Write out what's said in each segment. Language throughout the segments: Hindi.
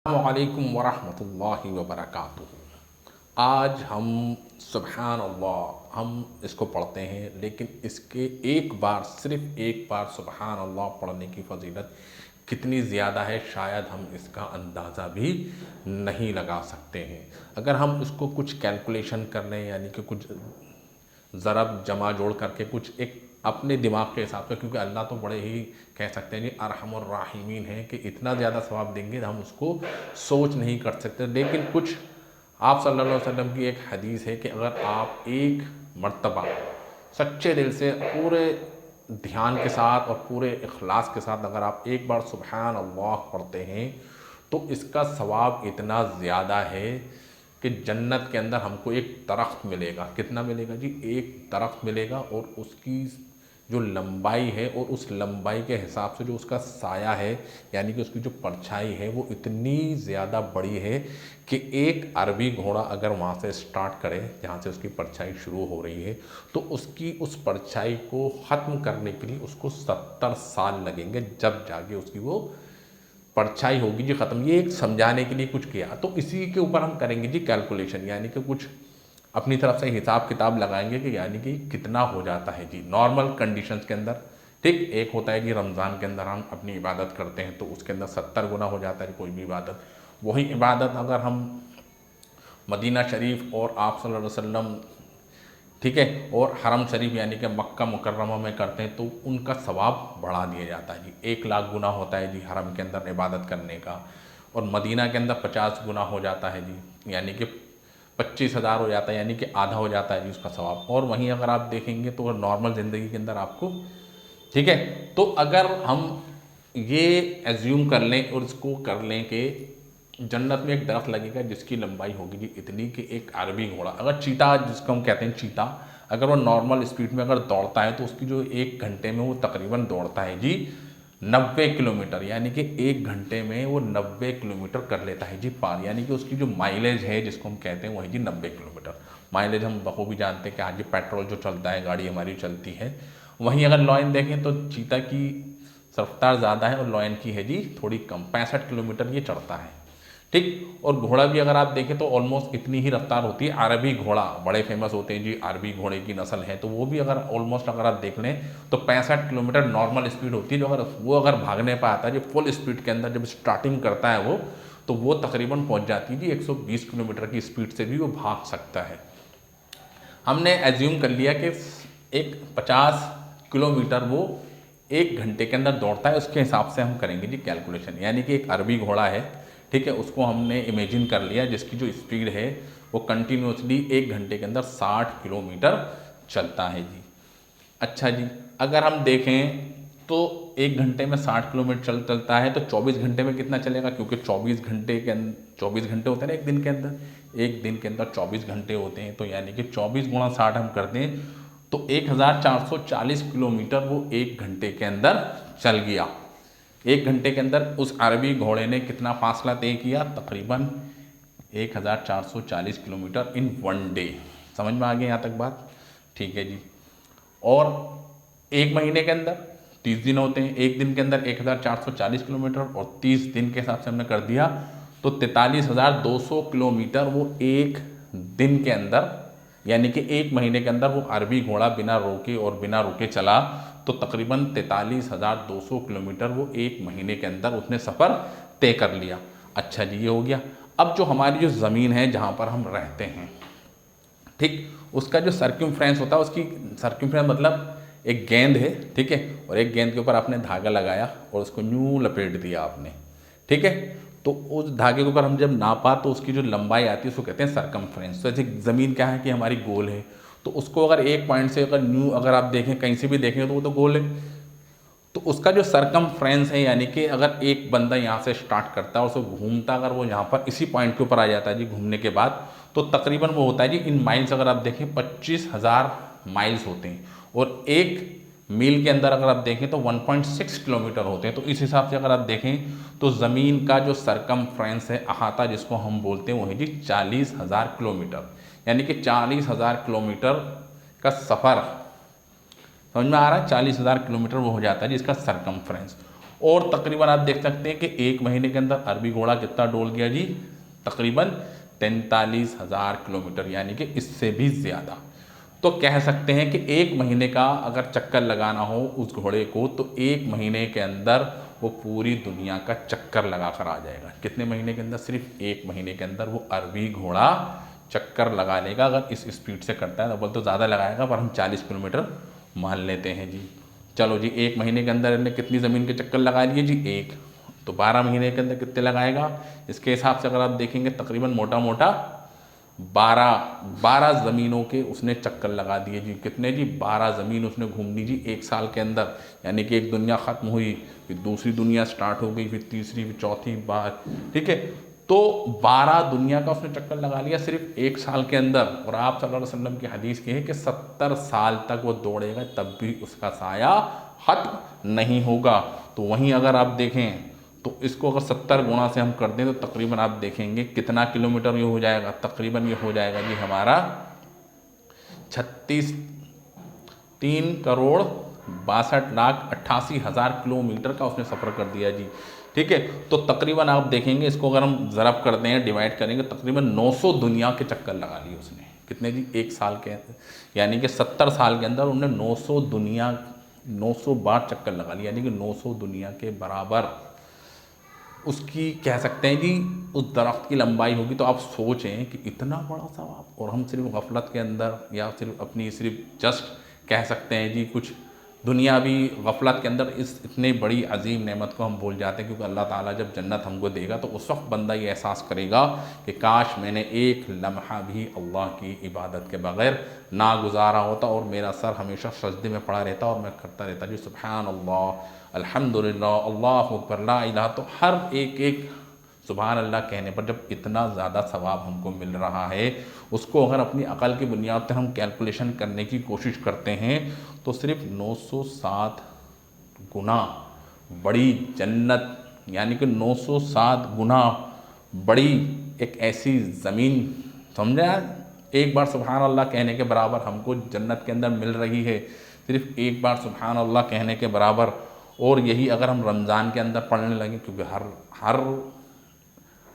अस्सलामुअलैकुम वरहमतुल्लाहि वबरकातुहू। आज हम सुबहान अल्लाह हम इसको पढ़ते हैं, लेकिन इसके एक बार सिर्फ़ एक बार सुबहान अल्लाह पढ़ने की फ़जीलत कितनी ज़्यादा है, शायद हम इसका अंदाज़ा भी नहीं लगा सकते हैं। अगर हम इसको कुछ कैलकुलेशन कर लें, यानी कि कुछ ज़रब जमा जोड़ करके कुछ एक अपने दिमाग के हिसाब से, क्योंकि अल्लाह तो बड़े ही कह सकते हैं जी अरहमुर राहिमीन है कि इतना ज़्यादा सवाब देंगे हम उसको सोच नहीं कर सकते। लेकिन कुछ आप सल्लल्लाहु अलैहि वसल्लम की एक हदीस है कि अगर आप एक मर्तबा सच्चे दिल से पूरे ध्यान के साथ और पूरे इखलास के साथ अगर आप एक बार सुबहान अल्लाह पढ़ते हैं तो इसका सवाब इतना ज़्यादा है कि जन्नत के अंदर हमको एक दरख्त मिलेगा। कितना मिलेगा जी? एक दरख्त मिलेगा, और उसकी जो लंबाई है और उस लंबाई के हिसाब से जो उसका साया है, यानी कि उसकी जो परछाई है, वो इतनी ज़्यादा बड़ी है कि एक अरबी घोड़ा अगर वहाँ से स्टार्ट करे जहाँ से उसकी परछाई शुरू हो रही है, तो उसकी उस परछाई को ख़त्म करने के लिए उसको 70 साल लगेंगे, जब जाके उसकी वो परछाई होगी जी ख़त्म। ये एक समझाने के लिए कुछ किया, तो इसी के ऊपर हम करेंगे जी कैलकुलेशन, यानी कि कुछ अपनी तरफ से हिसाब किताब लगाएंगे कि यानी कि कितना हो जाता है जी नॉर्मल कंडीशंस के अंदर। ठीक, एक होता है कि रमज़ान के अंदर हम अपनी इबादत करते हैं तो उसके अंदर 70 गुना हो जाता है कोई भी इबादत। वही इबादत अगर हम मदीना शरीफ और आप सल्लल्लाहु अलैहि वसल्लम, ठीक है, और हरम शरीफ यानी कि मक्का मुकर्रमा में करते हैं तो उनका सवाब बढ़ा दिया जाता है जी। 1 लाख गुना होता है जी हरम के अंदर इबादत करने का, और मदीना के अंदर 50 गुना हो जाता है जी, यानी कि 25,000 हो जाता है, यानी कि आधा हो जाता है जी उसका सवाब। और वहीं अगर आप देखेंगे तो नॉर्मल ज़िंदगी के अंदर आपको, ठीक है, तो अगर हम ये एज्यूम कर लें और इसको कर लें कि जन्नत में एक दरख्त लगेगा जिसकी लंबाई होगी जी इतनी कि एक अरबी घोड़ा, अगर चीता जिसको हम कहते हैं चीता, अगर वो नॉर्मल स्पीड में अगर दौड़ता है तो उसकी जो 1 घंटे में वो तकरीबन दौड़ता है जी 90 किलोमीटर, यानी कि 1 घंटे में वो 90 किलोमीटर कर लेता है जी पार, यानी कि उसकी जो माइलेज है जिसको हम कहते हैं वही जी 90 किलोमीटर। माइलेज हम बखूबी जानते हैं कि हाँ जी पेट्रोल जो चलता है गाड़ी हमारी चलती है। वहीं अगर लॉयन देखें तो चीता की रफ्तार ज़्यादा है और लॉयन की है जी थोड़ी कम, 65 किलोमीटर ये चढ़ता है। ठीक, और घोड़ा भी अगर आप देखें तो ऑलमोस्ट इतनी ही रफ्तार होती है। अरबी घोड़ा बड़े फेमस होते हैं जी, अरबी घोड़े की नस्ल है, तो वो भी अगर ऑलमोस्ट अगर आप देख लें तो 65 किलोमीटर नॉर्मल स्पीड होती है। जो अगर वो अगर भागने पर आता है जो फुल स्पीड के अंदर जब स्टार्टिंग करता है वो, तो वो तकरीबन पहुंच जाती है जी 120 किलोमीटर की स्पीड से भी वो भाग सकता है। हमने एज्यूम कर लिया कि एक 50 किलोमीटर वो 1 घंटे के अंदर दौड़ता है, उसके हिसाब से हम करेंगे जी कैलकुलेशन। यानी कि एक अरबी घोड़ा है, ठीक है, उसको हमने इमेजिन कर लिया जिसकी जो स्पीड है वो कंटिन्यूसली 1 घंटे के अंदर 60 किलोमीटर चलता है जी। अच्छा जी, अगर हम देखें तो 1 घंटे में 60 किलोमीटर चलता है तो 24 घंटे में कितना चलेगा? क्योंकि 24 घंटे होते हैं ना एक दिन के अंदर, एक दिन के अंदर 24 घंटे होते हैं, तो यानी कि 24 गुणा 60 हम करते हैं तो 1440 किलोमीटर वो 1 घंटे के अंदर चल गया। 1 घंटे के अंदर उस अरबी घोड़े ने कितना फासला तय किया? तकरीबन 1440 किलोमीटर इन 1 डे। समझ में आ गया यहाँ तक बात? ठीक है जी। और 1 महीने के अंदर 30 दिन होते हैं, एक दिन के अंदर 1440 किलोमीटर, और 30 दिन के हिसाब से हमने कर दिया तो 43,200 किलोमीटर वो एक दिन के अंदर, यानी कि 1 महीने के अंदर वो अरबी घोड़ा बिना रोके और बिना रुके चला, तो तकरीबन 43,200 किलोमीटर वो 1 महीने के अंदर उसने सफ़र तय कर लिया। अच्छा जी, ये हो गया। अब जो हमारी जो ज़मीन है जहाँ पर हम रहते हैं, ठीक, उसका जो सर्क्यूम्फ्रेंस होता है, उसकी सर्क्यूम्फ्रेंस मतलब एक गेंद है, ठीक है, और एक गेंद के ऊपर आपने धागा लगाया और उसको यूँ लपेट दिया आपने, ठीक है, तो उस धागे के ऊपर हम जब नापा तो उसकी जो लंबाई आती है उसको कहते हैं सर्कमफ्रेंस। तो ऐसे ज़मीन क्या है कि हमारी गोल है, तो उसको अगर एक पॉइंट से अगर न्यू अगर आप देखें कहीं से भी देखें तो वो तो गोल है, तो उसका जो सर्कमफ्रेंस है, यानी कि अगर एक बंदा यहाँ से स्टार्ट करता है और उसको घूमता अगर वो यहाँ पर इसी पॉइंट के ऊपर आ जाता है जी घूमने के बाद, तो तकरीबन वो होता है जी इन माइल्स अगर आप देखें 25,000 माइल्स होते हैं, और एक मील के अंदर अगर आप देखें तो 1.6 किलोमीटर होते हैं। तो इस हिसाब से अगर आप देखें तो ज़मीन का जो सरकमफ्रेंस है, अहाता जिसको हम बोलते हैं, वो है जी 40,000 किलोमीटर, यानी कि 40,000 किलोमीटर का सफ़र, समझ में आ रहा है? 40,000 किलोमीटर वो हो जाता है जी इसका सरकमफ्रेंस। और तकरीबन आप देख सकते हैं कि 1 महीने के अंदर अरबी घोड़ा कितना डोल गया जी, तकरीबन 43,000 किलोमीटर, यानी कि इससे भी ज़्यादा। तो कह सकते हैं कि 1 महीने का अगर चक्कर लगाना हो उस घोड़े को, तो 1 महीने के अंदर वो पूरी दुनिया का चक्कर लगा कर आ जाएगा। कितने महीने के अंदर? सिर्फ 1 महीने के अंदर वो अरबी घोड़ा चक्कर लगा लेगा। अगर इस स्पीड से करता है तो बोल तो ज़्यादा लगाएगा, पर हम 40 किलोमीटर मान लेते हैं जी। चलो जी, 1 महीने के अंदर इन्हें कितनी ज़मीन के चक्कर लगा लिए जी? 1। तो 12 महीने के अंदर कितने लगाएगा? इसके हिसाब से अगर आप देखेंगे तकरीबन मोटा मोटा 12 ज़मीनों के उसने चक्कर लगा दिए जी। कितने जी? 12 ज़मीन उसने घूम ली जी 1 साल के अंदर। यानी कि एक दुनिया ख़त्म हुई, फिर दूसरी दुनिया स्टार्ट हो गई, फिर तीसरी, फिर चौथी बार, ठीक है। तो 12 दुनिया का उसने चक्कर लगा लिया सिर्फ 1 साल के अंदर। और आप सल्लल्लाहु अलैहि वसल्लम की हदीस की है कि 70 साल तक वो दौड़ेगा तब भी उसका साया खत्म नहीं होगा। तो वहीं अगर आप देखें तो इसको अगर 70 गुणा से हम कर दें तो तकरीबन आप देखेंगे कितना किलोमीटर ये हो जाएगा? तकरीबन ये हो जाएगा जी हमारा 3,62,88,000 किलोमीटर का उसने सफ़र कर दिया जी, ठीक है। तो तकरीबन आप देखेंगे इसको अगर हम ज़रब कर दें, डिवाइड करेंगे, तकरीबन 900 दुनिया के चक्कर लगा लिए उसने। कितने जी? 1 साल के, यानी कि 70 साल के अंदर उन्होंने 900 बार चक्कर लगा लिया, यानी कि 900 दुनिया के बराबर उसकी कह सकते हैं जी उस दरख्त की लंबाई होगी। तो आप सोचें कि इतना बड़ा सवाब, और हम सिर्फ गफलत के अंदर या सिर्फ अपनी सिर्फ जस्ट कह सकते हैं जी कुछ दुनियावी गफलत के अंदर इस इतनी बड़ी अजीम नेमत को हम भूल जाते हैं। क्योंकि अल्लाह ताला जब जन्नत हमको देगा तो उस वक्त बंदा ये एहसास करेगा कि काश मैंने एक लम्हा भी अल्लाह की इबादत के बग़ैर ना गुजारा होता और मेरा सर हमेशा सजदे में पड़ा रहता और मैं करता रहता जी सुबहान अल्लाह, अल्हम्दुलिल्लाह, अल्लाहु अकबर, ला इलाहा। तो हर एक सुबहान अल्लाह कहने पर जब इतना ज़्यादा सवाब हमको मिल रहा है, उसको अगर अपनी अकल की बुनियाद पर हम कैलकुलेशन करने की कोशिश करते हैं तो सिर्फ 907 गुना बड़ी जन्नत, यानी कि 907 गुना बड़ी एक ऐसी ज़मीन, समझा? एक बार सुबहान अल्लाह कहने के बराबर हमको जन्नत के अंदर मिल रही है, सिर्फ एक बार सुबहान अल्लाह कहने के बराबर। और यही अगर हम रमज़ान के अंदर पढ़ने लगे, क्योंकि हर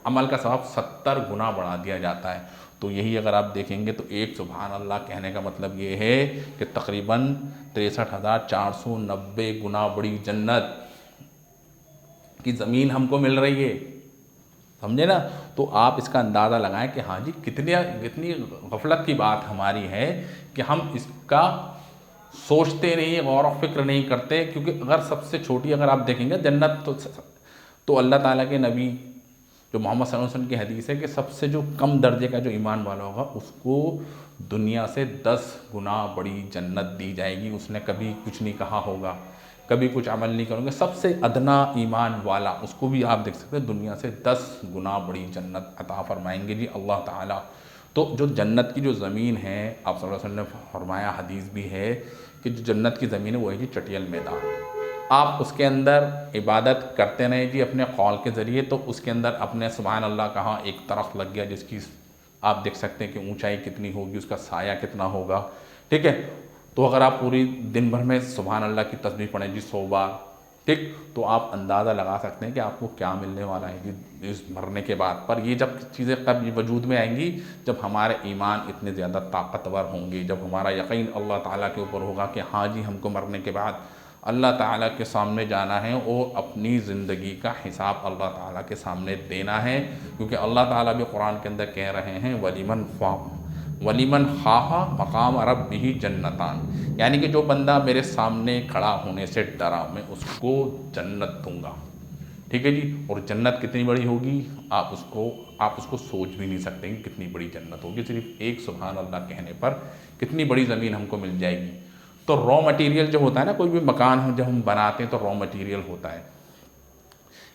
अमल का सवाब 70 गुना बढ़ा दिया जाता है। तो यही अगर आप देखेंगे तो एक सुबहान अल्लाह कहने का मतलब ये है कि तकरीबन 63,490 गुना बड़ी जन्नत की ज़मीन हमको मिल रही है, समझे ना? तो आप इसका अंदाज़ा लगाएं कि हाँ जी कितनी गफलत की बात हमारी है कि हम इसका सोचते नहीं, गौर व फिक्र नहीं करते। क्योंकि अगर सबसे छोटी अगर आप देखेंगे जन्नत तो अल्लाह ताला के नबी जो मोहम्मद सल्लल्लाहु अलैहि वसल्लम की हदीस है कि सबसे जो कम दर्जे का जो ईमान वाला होगा उसको दुनिया से 10 गुना बड़ी जन्नत दी जाएगी। उसने कभी कुछ नहीं कहा होगा, कभी कुछ अमल नहीं करोगे, सबसे अदना ईमान वाला उसको भी आप देख सकते हैं दुनिया से 10 गुना बड़ी जन्नत अता फरमाएंगे जी अल्लाह ताला। तो जो जन्नत की जो ज़मीन है, आप सल्लल्लाहु अलैहि वसल्लम ने फरमाया, हदीस भी है कि जो जन्नत की ज़मीन है वो है जी चटियल मैदान। आप उसके अंदर इबादत करते रहें जी अपने कौल के ज़रिए, तो उसके अंदर अपने सुभान अल्लाह कहा एक तरफ लग गया जिसकी आप देख सकते हैं कि ऊंचाई कितनी होगी, उसका साया कितना होगा, ठीक है। तो अगर आप पूरी दिन भर में सुभान अल्लाह की तस्बीह पढ़ें जी 100 बार, ठीक, तो आप अंदाज़ा लगा सकते हैं कि आपको क्या मिलने वाला है जी इस मरने के बाद। पर ये जब चीज़ें कब वजूद में आएंगी, जब हमारे ईमान इतने ज़्यादा ताकतवर होंगे, जब हमारा यकीन अल्लाह ताला के ऊपर होगा कि हाँ जी हमको मरने के बाद अल्लाह ताला के सामने जाना है और अपनी ज़िंदगी का हिसाब अल्लाह ताला के सामने देना है। क्योंकि अल्लाह ताला भी कुरान के अंदर कह रहे हैं वलीमन खाहा मकाम रब्बिही जन्नतान, यानी कि जो बंदा मेरे सामने खड़ा होने से डरा मैं उसको जन्नत दूंगा, ठीक है जी। और जन्नत कितनी बड़ी होगी आप उसको सोच भी नहीं सकते कि कितनी बड़ी जन्नत होगी। सिर्फ एक सुभान अल्लाह कहने पर कितनी बड़ी ज़मीन हमको मिल जाएगी। तो रॉ मटेरियल जो होता है ना, कोई भी मकान जब हम बनाते हैं तो रॉ मटेरियल होता है,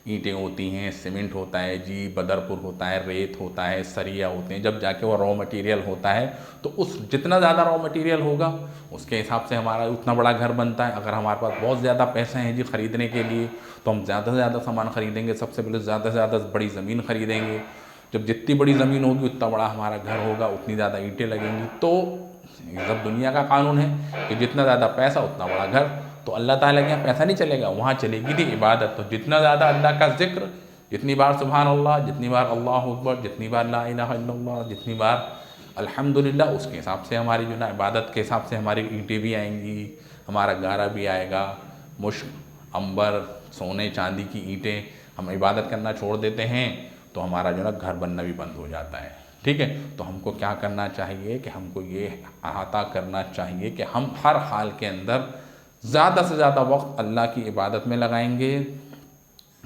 ईंटें होती हैं, सीमेंट होता है जी, बदरपुर होता है, रेत होता है, सरिया होते हैं, जब जाके वो रॉ मटेरियल होता है तो उस जितना ज़्यादा रॉ मटेरियल होगा उसके हिसाब से हमारा उतना बड़ा घर बनता है। अगर हमारे पास बहुत ज़्यादा पैसे हैं जी ख़रीदने के लिए तो हम ज़्यादा से ज़्यादा सामान ख़रीदेंगे, सबसे पहले ज़्यादा से ज़्यादा बड़ी ज़मीन ख़रीदेंगे। जब जितनी बड़ी ज़मीन होगी उतना बड़ा हमारा घर होगा, उतनी ज़्यादा ईंटें लगेंगी। तो ये सब दुनिया का कानून है कि जितना ज़्यादा पैसा उतना बड़ा घर। तो अल्लाह ताला के यहाँ पैसा नहीं चलेगा, वहाँ चलेगी थी इबादत। तो जितना ज़्यादा अल्लाह का ज़िक्र, जितनी बार सुभान अल्लाह, जितनी बार अल्लाहु अकबर, जितनी बार ला इलाहा इल्लल्लाह, जितनी बार अल्हम्दुलिल्लाह, उसके हिसाब से हमारी जो ना इबादत के हिसाब से हमारी ईंटें भी आएंगी, हमारा गारा भी आएगा। मुश्क, अंबर, सोने चांदी की ईंटें हम इबादत करना छोड़ देते हैं तो हमारा जो ना घर बनना भी बंद हो जाता है। ठीक है, तो हमको क्या करना चाहिए कि हमको ये अहाता करना चाहिए कि हम हर हाल के अंदर ज़्यादा से ज़्यादा वक्त अल्लाह की इबादत में लगाएंगे।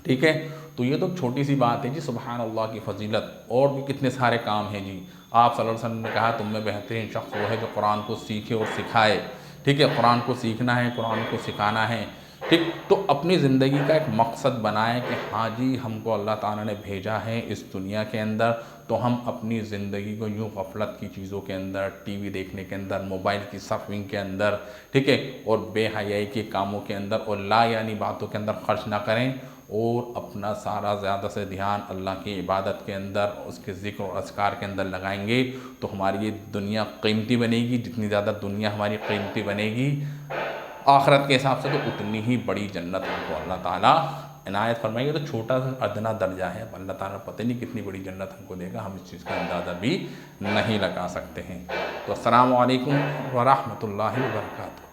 ठीक है, तो ये तो छोटी सी बात है जी, सुभान अल्लाह की फ़जीलत। और भी कितने सारे काम हैं जी। आप सल्लल्लाहु अलैहि वसल्लम ने कहा तुम में बेहतरीन शख्स वो है जो कुरान को सीखे और सिखाए। ठीक है, कुरान को सीखना है, कुरान को सिखाना है। ठीक, तो अपनी ज़िंदगी का एक मकसद बनाएं कि हाँ जी, हमको अल्लाह ताला ने भेजा है इस दुनिया के अंदर, तो हम अपनी ज़िंदगी को यूँ गफलत की चीज़ों के अंदर, टीवी देखने के अंदर, मोबाइल की सर्फिंग के अंदर, ठीक है, और बेहयाई के कामों के अंदर और ला यानी बातों के अंदर खर्च ना करें, और अपना सारा ज़्यादा से ध्यान अल्लाह की इबादत के अंदर, उसके ज़िक्र और अज़कार के अंदर लगाएंगे तो हमारी ये दुनिया कीमती बनेगी। जितनी ज़्यादा दुनिया हमारी कीमती बनेगी, आखिरत के हिसाब से तो उतनी ही बड़ी जन्नत हमको अल्लाह ताला इनायत फरमाएंगे। तो छोटा सा अदना दर्जा है, अल्लाह ताला पता नहीं कितनी बड़ी जन्नत हमको देगा, हम इस चीज़ का अंदाज़ा भी नहीं लगा सकते हैं। तो अस्सलामु अलैकुम व रहमतुल्लाहि व बरकातहू।